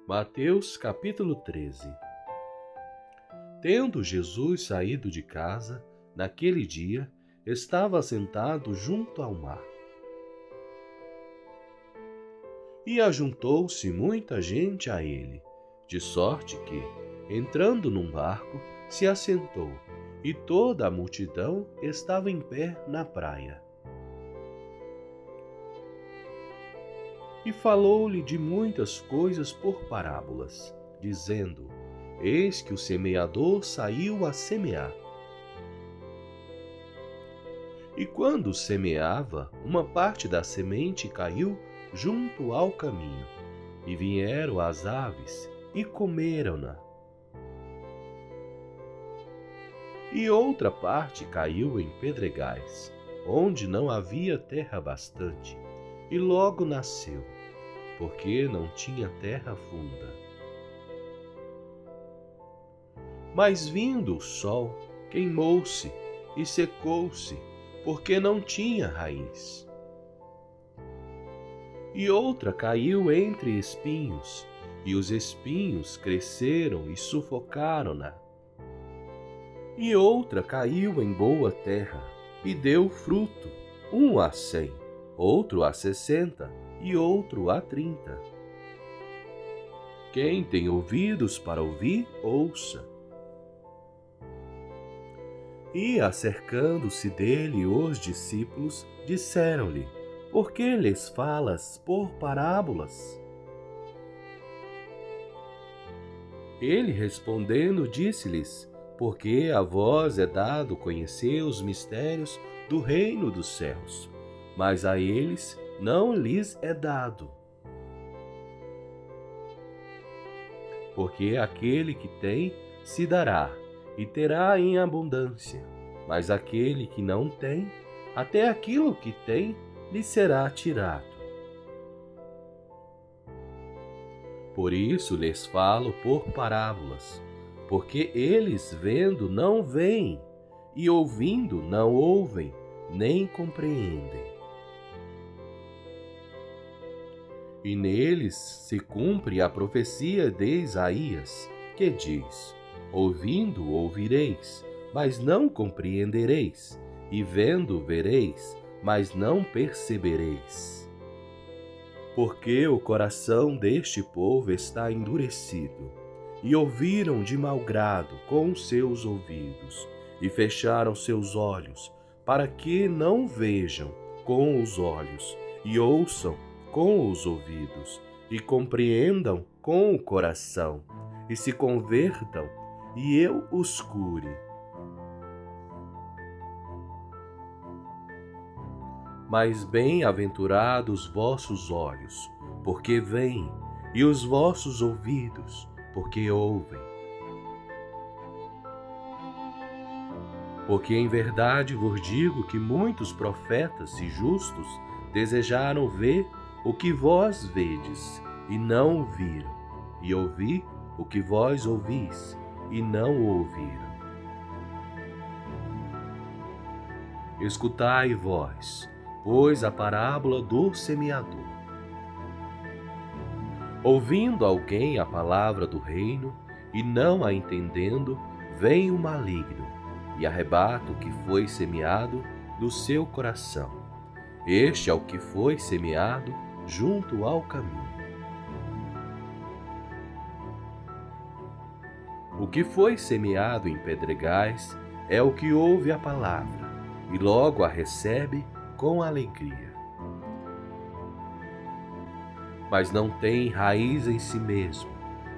Mateus capítulo 13. Tendo Jesus saído de casa, naquele dia, estava sentado junto ao mar. E ajuntou-se muita gente a ele, de sorte que, entrando num barco, se assentou, e toda a multidão estava em pé na praia. E falou-lhe de muitas coisas por parábolas, dizendo: Eis que o semeador saiu a semear. E quando semeava, uma parte da semente caiu junto ao caminho, e vieram as aves e comeram-na. E outra parte caiu em pedregais, onde não havia terra bastante, e logo nasceu, porque não tinha terra funda. Mas vindo o sol, queimou-se e secou-se, porque não tinha raiz. E outra caiu entre espinhos, e os espinhos cresceram e sufocaram-na. E outra caiu em boa terra, e deu fruto, um a 100, outro a 60, e outro a 30. Quem tem ouvidos para ouvir, ouça. E, acercando-se dele os discípulos, disseram-lhe: Por que lhes falas por parábolas? Ele respondendo disse-lhes: Porque a vós é dado conhecer os mistérios do reino dos céus, mas a eles não lhes é dado. Porque aquele que tem, se dará, e terá em abundância, mas aquele que não tem, até aquilo que tem, lhe será tirado. Por isso lhes falo por parábolas, porque eles vendo não veem, e ouvindo não ouvem, nem compreendem. E neles se cumpre a profecia de Isaías, que diz: Ouvindo ouvireis, mas não compreendereis, e vendo vereis, mas não percebereis. Porque o coração deste povo está endurecido, e ouviram de mau grado com seus ouvidos, e fecharam seus olhos, para que não vejam com os olhos, e ouçam com os ouvidos, e compreendam com o coração, e se convertam, e eu os cure. Mas bem-aventurados vossos olhos, porque veem, e os vossos ouvidos, porque ouvem. Porque em verdade vos digo que muitos profetas e justos desejaram ver o que vós vedes, e não o viram, e ouvir o que vós ouvis, e não o ouviram. Escutai vós, pois, a parábola do semeador. Ouvindo alguém a palavra do reino, e não a entendendo, vem o maligno, e arrebata o que foi semeado do seu coração. Este é o que foi semeado junto ao caminho. O que foi semeado em pedregais é o que ouve a palavra, e logo a recebe com alegria. Mas não tem raiz em si mesmo,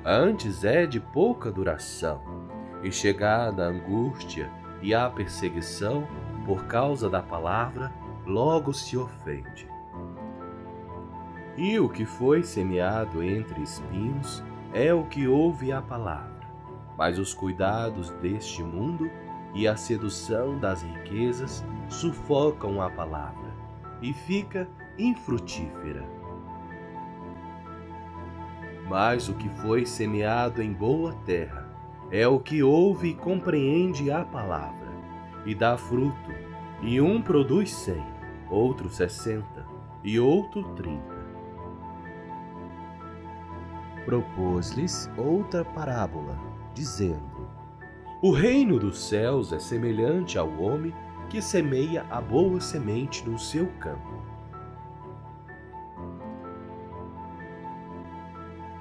antes é de pouca duração, e chegada a angústia e a perseguição por causa da palavra, logo se ofende. E o que foi semeado entre espinhos é o que ouve a palavra, mas os cuidados deste mundo e a sedução das riquezas sufocam a palavra, e fica infrutífera. Mas o que foi semeado em boa terra é o que ouve e compreende a palavra, e dá fruto, e um produz 100, outro 60, e outro 30. propôs-lhes outra parábola, dizendo: O reino dos céus é semelhante ao homem que semeia a boa semente no seu campo.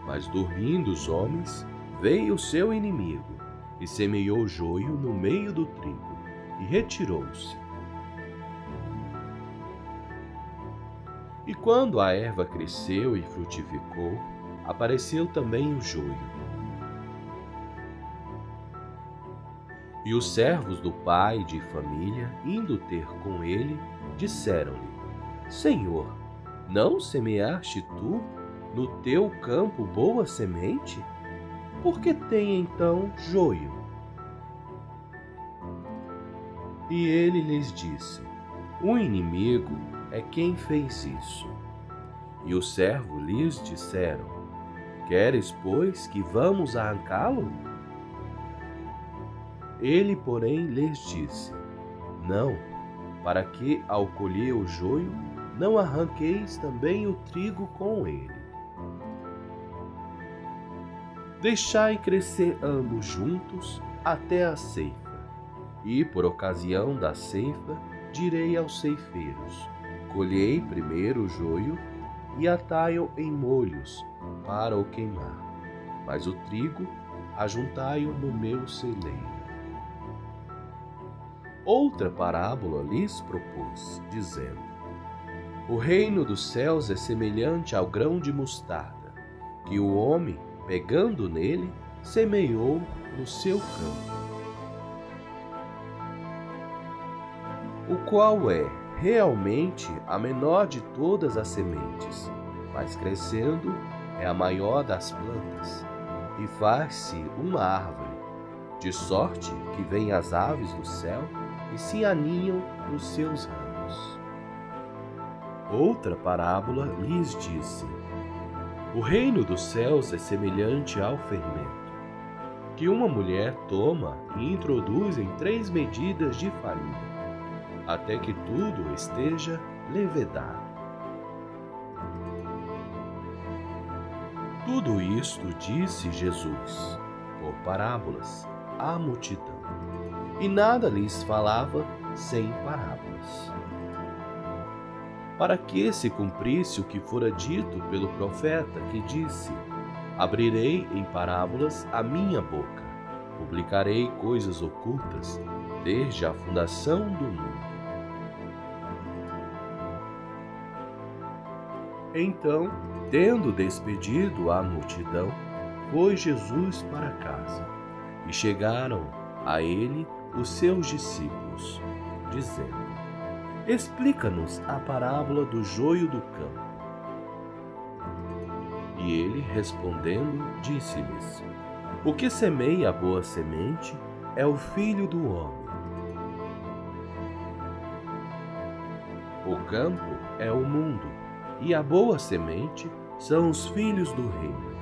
Mas dormindo os homens, veio o seu inimigo, e semeou joio no meio do trigo, e retirou-se. E quando a erva cresceu e frutificou, apareceu também o joio. E os servos do pai de família, indo ter com ele, disseram-lhe: Senhor, não semeaste tu no teu campo boa semente? Por que tem então joio? E ele lhes disse: O inimigo é quem fez isso. E os servos lhes disseram: Queres, pois, que vamos arrancá-lo? Ele, porém, lhes disse: Não, para que, ao colher o joio, não arranqueis também o trigo com ele. Deixai crescer ambos juntos até a ceifa, e, por ocasião da ceifa, direi aos ceifeiros: Colhei primeiro o joio e atai-o em molhos para o queimar, mas o trigo ajuntai-o no meu celeiro. Outra parábola lhes propôs, dizendo: O reino dos céus é semelhante ao grão de mostarda, que o homem, pegando nele, semeou no seu campo, o qual é realmente a menor de todas as sementes, mas crescendo é a maior das plantas, e faz-se uma árvore, de sorte que vêm as aves do céu e se aninham nos seus ramos. Outra parábola lhes disse: O reino dos céus é semelhante ao fermento, que uma mulher toma e introduz em 3 medidas de farinha, até que tudo esteja levedado. Tudo isto disse Jesus, por parábolas, à multidão, e nada lhes falava sem parábolas, para que se cumprisse o que fora dito pelo profeta, que disse: Abrirei em parábolas a minha boca, publicarei coisas ocultas desde a fundação do mundo. Então, tendo despedido a multidão, foi Jesus para casa, e chegaram a ele os seus discípulos, dizendo: Explica-nos a parábola do joio do campo. E ele, respondendo, disse-lhes: O que semeia a boa semente é o Filho do homem. O campo é o mundo, e a boa semente são os filhos do reino,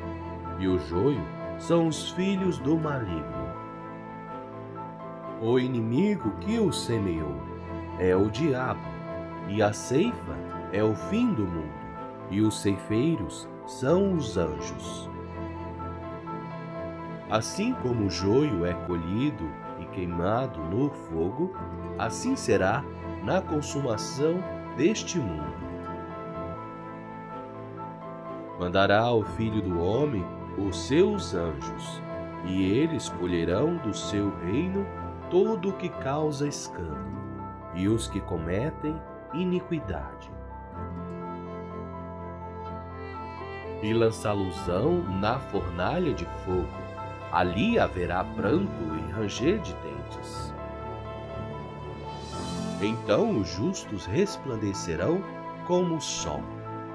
e o joio são os filhos do maligno. O inimigo que o semeou é o diabo, e a ceifa é o fim do mundo, e os ceifeiros são os anjos. Assim como o joio é colhido e queimado no fogo, assim será na consumação deste mundo. Mandará o Filho do Homem os seus anjos, e eles colherão do seu reino todo o que causa escândalo, e os que cometem iniquidade. E lançá-los-ão na fornalha de fogo, ali haverá pranto e ranger de dentes. Então os justos resplandecerão como o sol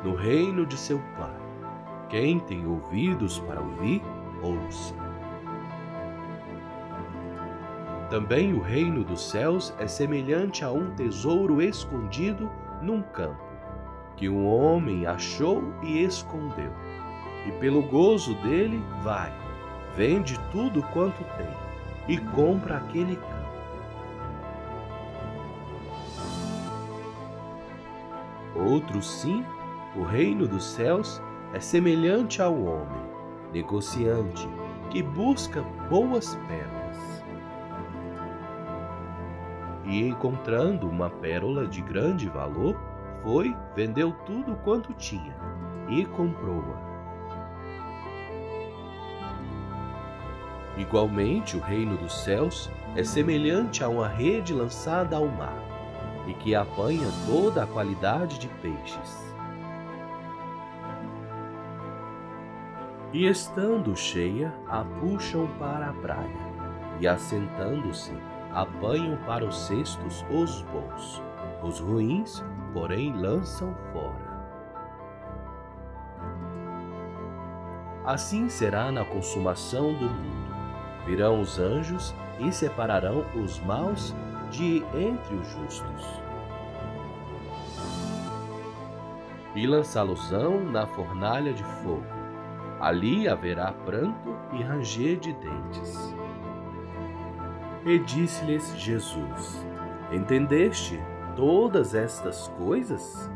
no reino de seu Pai. Quem tem ouvidos para ouvir, ouça. Também o reino dos céus é semelhante a um tesouro escondido num campo, que um homem achou e escondeu. E pelo gozo dele vai, vende tudo quanto tem, e compra aquele campo. Outro sim, o reino dos céus é semelhante ao homem, negociante que busca boas pérolas. E encontrando uma pérola de grande valor, foi, vendeu tudo quanto tinha e comprou-a. Igualmente, o reino dos céus é semelhante a uma rede lançada ao mar e que apanha toda a qualidade de peixes. E estando cheia, a puxam para a praia, e assentando-se, apanham para os cestos os bons, os ruins, porém, lançam fora. Assim será na consumação do mundo. Virão os anjos e separarão os maus de entre os justos. E lançá-los-ão na fornalha de fogo. Ali haverá pranto e ranger de dentes. E disse-lhes Jesus: Entendeste todas estas coisas?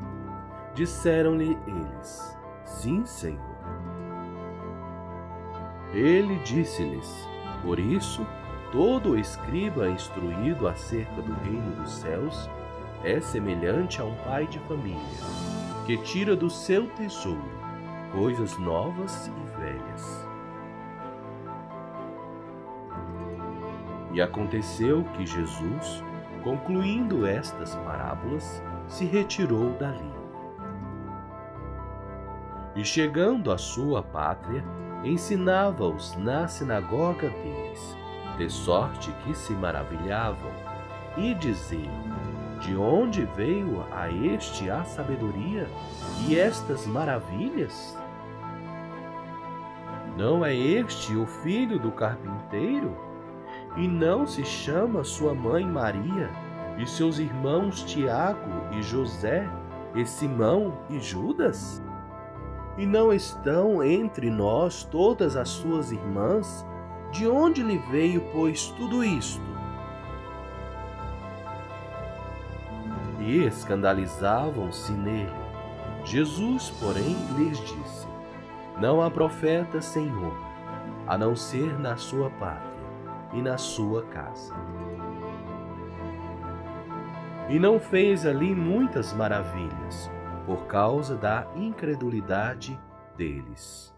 Disseram-lhe eles: Sim, Senhor. Ele disse-lhes: Por isso, todo escriba instruído acerca do reino dos céus é semelhante a um pai de família, que tira do seu tesouro coisas novas e velhas. E aconteceu que Jesus, concluindo estas parábolas, se retirou dali. E chegando à sua pátria, ensinava-os na sinagoga deles, de sorte que se maravilhavam, e diziam: De onde veio a este a sabedoria e estas maravilhas? Não é este o filho do carpinteiro? E não se chama sua mãe Maria, e seus irmãos Tiago e José, e Simão e Judas? E não estão entre nós todas as suas irmãs? De onde lhe veio, pois, tudo isto? E escandalizavam-se nele. Jesus, porém, lhes disse: Não há profeta sem honra, a não ser na sua pátria e na sua casa. E não fez ali muitas maravilhas, por causa da incredulidade deles.